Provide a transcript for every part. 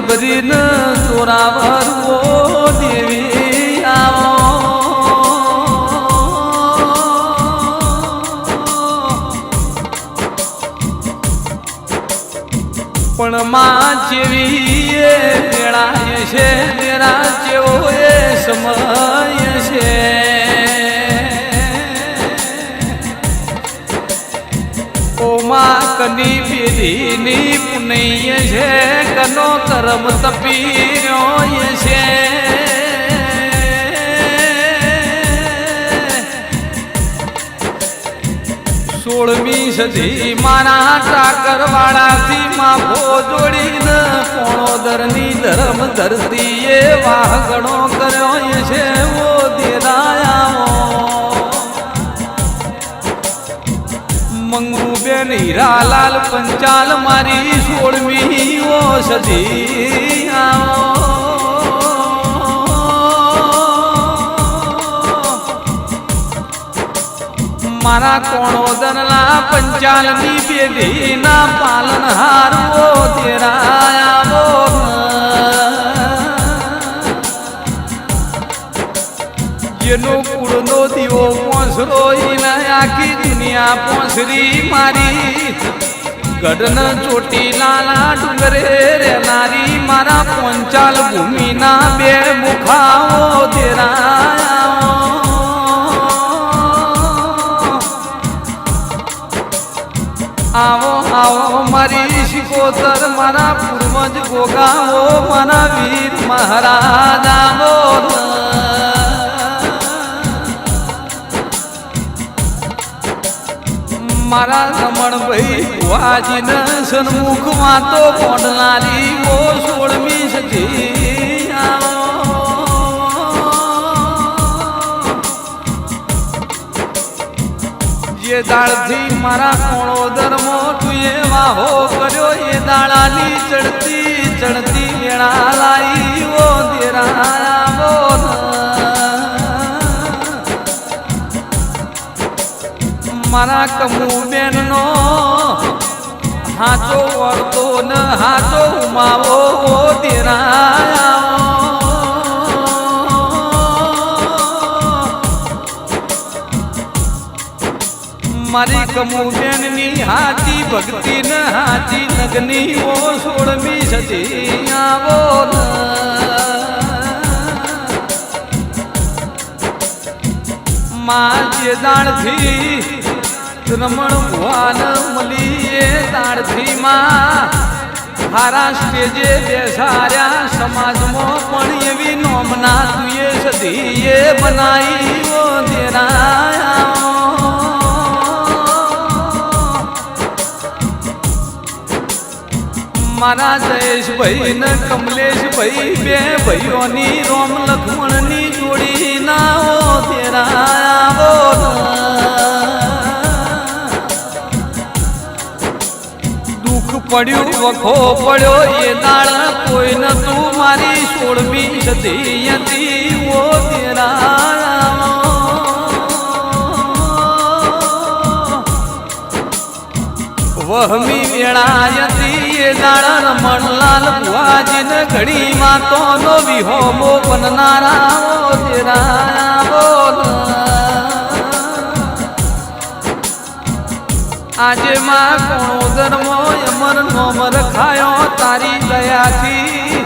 ભરીને ચોરાવરવો દેવી આવો પણ માં જેવી એ મેળાય છે મેરા જેવો એ સમય છે ઓ માં કની પેઢીની પુનૈય છે કનો કરમ તપીર્યો છે 16મી સદી મારા ટાકર વાળાથી માફો જોડીને પોણોદરની ધર્મ ધરતીએ વાહગણો કર્યો છે ઓ દેરાયા મંગુબેન હીરાલાલ પંચાલ મારી 16મી ઓ સદી મારા કોણોદરના પંચાલની પેઢીના પાલનહાર ઓ દેરાયા જેનો કુળનો દીવો પોસરો એના આખી દુનિયા પોસરી મારી ગઢન ચોટીલાના ડુંગરે રેનારી મારા પંચાલ ભૂમિના બે મુખાઓ દેરાયા આવો આવો મારી શિકોતર મારા પૂર્વજ ગોગાઓ મારા વીર મહારાજ આવો મારા રમણભાઈ ભુવાજીને સન્મુખમાં તો પોડનારી ઓ 16મી સદી જે દાળથી મારા કોણોદરમો તુએ વાહો કર્યો એ દાળાની ચડતી ચડતી વેળા લાઈ ઓ દેરાયા બોલ મારા કમુબેનનો હાચો વળતો ન હાચો ઉમાવો ઓ દેરાયા મારી કમુબેનની હાચી ભક્તિ ન હાચી લગની ઓ 16મી સદી આવો માં જે દાળથી રમણ ભુવાન મળી એ દાળથી માં હારા સ્ટેજે બેસાર્યા સમાજમાં પણ એવી નોમના તુએ સદી એ બનાવી ઓ દેરાયા મારા જયેશભાઈ ને કમલેશભાઈ બે ભાઈઓની રોમ લક્ષ્મણની જોડી ના ઓ દેરાયા દુઃખ પડ્યું વખો પડ્યો એ દાળ કોઈ ન તું મારી 16મી સદી હતી ઓ દેરાયા વહમી વેળાયતી એ દાળ રમણલાલ ભુવાજીને ઘડી માતોનો વિહોમો બનનારા ઓ દેરાયા બોલ આજે માં કોણોદરમો અમર નોમ રખાયો તારી દયાથી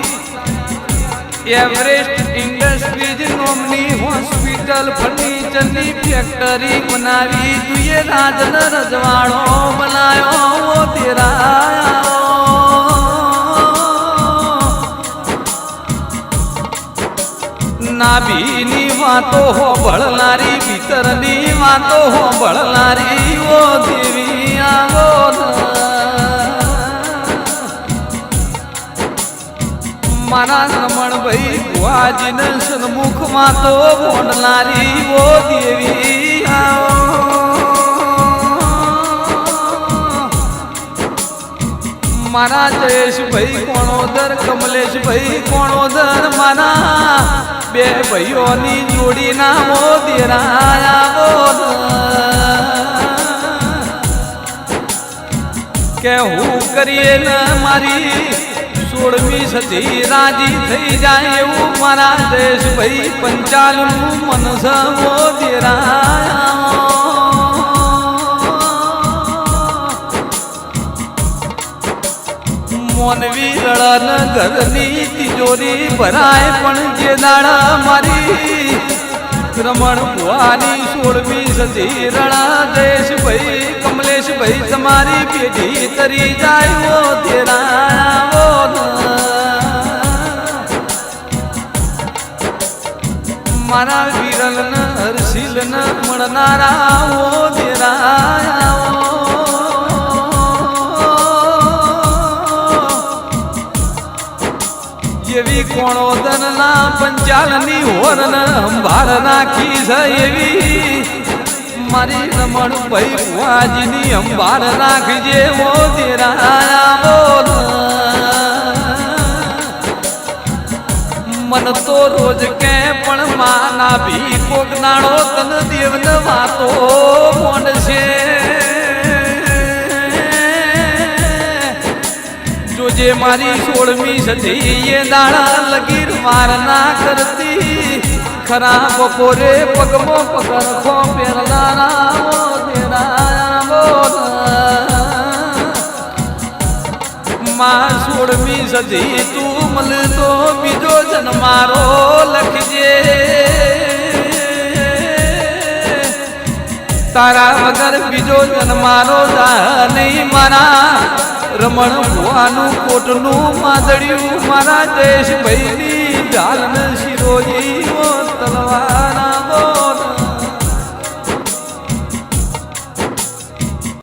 એવરેસ્ટ ઇન્ડસ્ટ્રીઝ નોમની હોસ્પિટલ ફર્નિચરની ફેક્ટરી બનાવી તુએ રાજન રજવાડો બનાયો ઓ દેરાયા નાભીની વાતો હો ભળનારી ભીતરની વાતો હો ભળનારી ઓ દેવી આવો મારા રમણભાઈ ભુવાજીને સન્મુખમાં તો બોલનારી ઓ દેવી આવો મારા જયેશભાઈ કોણોદર કમલેશભાઈ કોણોદર મારા બે ભાઈઓની જોડી ના ઓ દેરાયા બોલ કે હું કરીએ ને મારી 16મી સદી રાજી થઈ જાય એવું મારા દેશ ભાઈ પંચાલનું મનસવો દેરા મોનવી રળન ઘરની તિજોરી ભરાય પણ જે દાડા મારી રમણ ભુવાની 16મી સદી રણા દેશ ભાઈ કમલેશ ભાઈ તમારી પેઢી તરી જાય ઓ તેરા મારા વિરલ ન હર્ષિલ ન મળનારા ઓ તેરા જેવી કોણોદરના પંચાલની હોરન અંબાર નાખી છે એવી મારી રમણ ભાઈ ભુવાજીની અંબાર નાખજે ઓ તેરા બોલ મન તો રોજ કે પણ માના ભી કોક નાળો તન દેવન વાતો મોનશે જોજે મારી 16મી સદી એ દાડા લગીર માર ના કરતી ખરા બપોરે પગમો પગરખો પહેરનારા માં 16મી સદી તું મળતો બીજો જન્મારો લખજે તારા વગર બીજો જન્મારો જા નહીં મારા રમણ ભુવાનું કોટનું માદળ્યું મારા દેશ ભાઈની